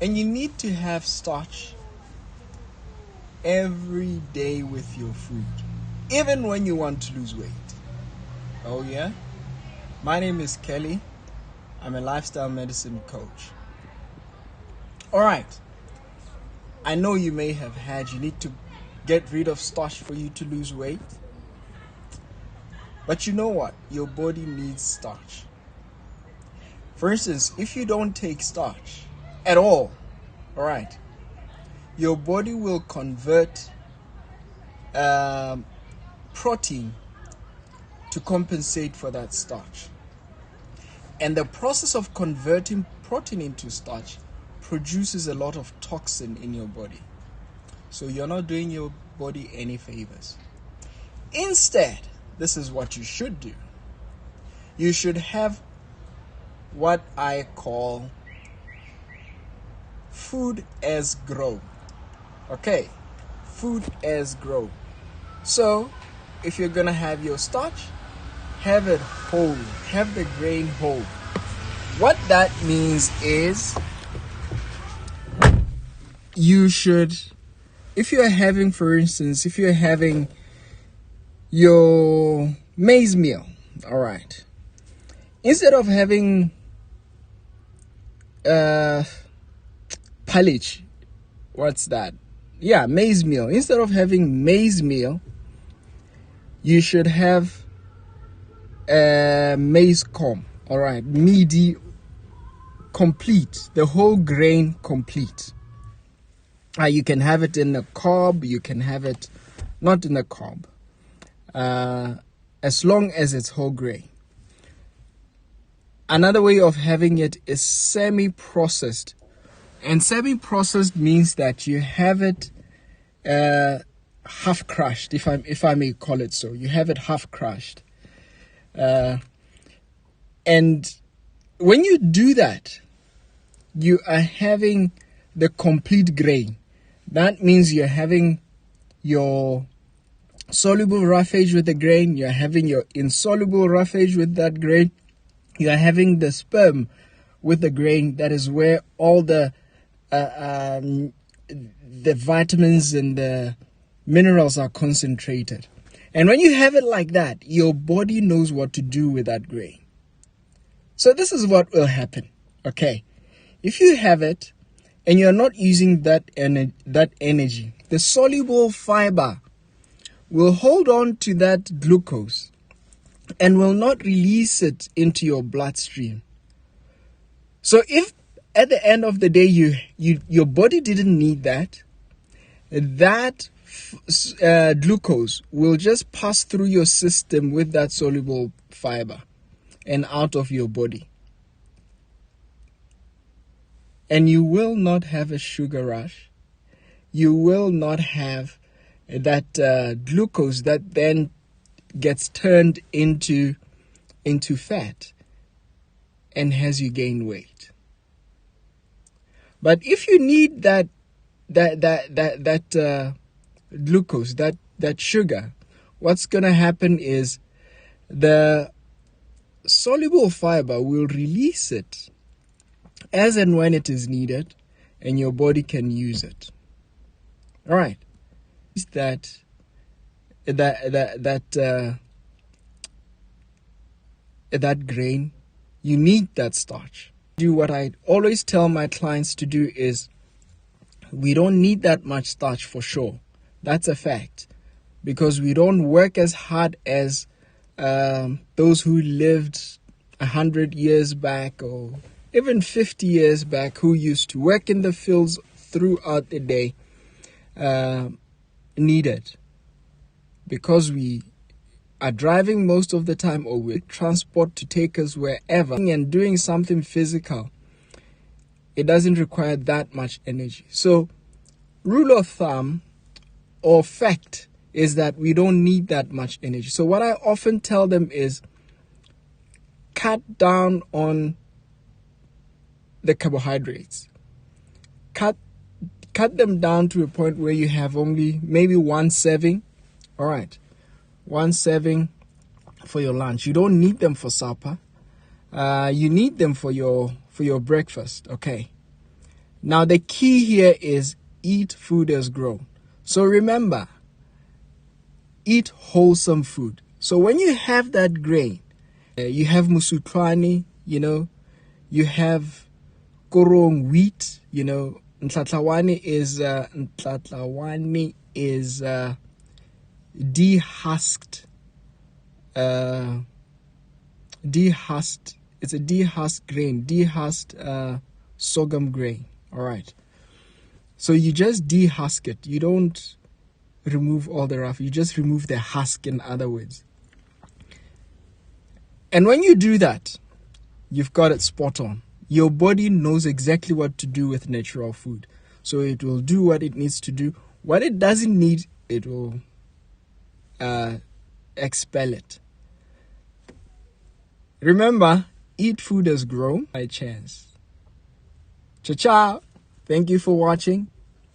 And you need to have starch every day with your food, even when you want to lose weight. Oh yeah? My name is Kelly. I'm a lifestyle medicine coach. Alright. I know you may have you need to get rid of starch for you to lose weight. But you know what? Your body needs starch. For instance, if you don't take starch at all, alright, your body will convert protein to compensate for that starch. And the process of converting protein into starch produces a lot of toxin in your body. So you're not doing your body any favors. Instead, this is what you should do. You should have what I call food as grow. Okay, food as grow. So, if you're gonna have your starch, have it whole, have the grain whole. What that means is you should, if you're having, for instance, if you're having your maize meal, all right, instead of having pallage, what's that? Yeah, maize meal. Instead of having maize meal, you should have maize corn. All right, meaty, complete, the whole grain complete. You can have it in a cob. You can have it not in a cob, as long as it's whole grain. Another way of having it is semi-processed. And semi-processed means that you have it half crushed, if I may call it so. You have it half crushed. And when you do that, you are having the complete grain. That means you're having your soluble roughage with the grain. You're having your insoluble roughage with that grain. You are having the sperm with the grain. That is where all the vitamins and the minerals are concentrated. And when you have it like that, your body knows what to do with that grain. So this is what will happen. Okay, if you have it and you're not using that energy, the soluble fiber will hold on to that glucose and will not release it into your bloodstream. So if at the end of the day your body didn't need that glucose will just pass through your system with that soluble fiber and out of your body. And you will not have a sugar rush. You will not have that glucose that then gets turned into fat and has you gain weight. But if you need that glucose, that sugar, what's going to happen is the soluble fiber will release it as and when it is needed, and your body can use it. All right. Is that grain, you need that starch. What I always tell my clients to do is, we don't need that much starch for sure. That's a fact, because we don't work as hard as those who lived 100 years back or even 50 years back, who used to work in the fields throughout the day, needed. Because we are driving most of the time, or with transport to take us wherever, and doing something physical, it doesn't require that much energy. So rule of thumb or fact is that we don't need that much energy. So what I often tell them is, cut down on the carbohydrates. Cut them down to a point where you have only maybe one serving. All right, one serving for your lunch. You don't need them for supper. You need them for your breakfast. Okay. Now, the key here is eat food as grown. So remember, eat wholesome food. So when you have that grain, you have musutwani, you have korong wheat, Ntlatlawani is dehusked. It's a dehusked grain, dehusked sorghum grain. All right. So you just dehusk it. You don't remove all the rough. You just remove the husk, in other words. And when you do that, you've got it spot on. Your body knows exactly what to do with natural food. So it will do what it needs to do. What it doesn't need, it will expel it. Remember, eat food as grown by chance. Ciao, ciao. Thank you for watching.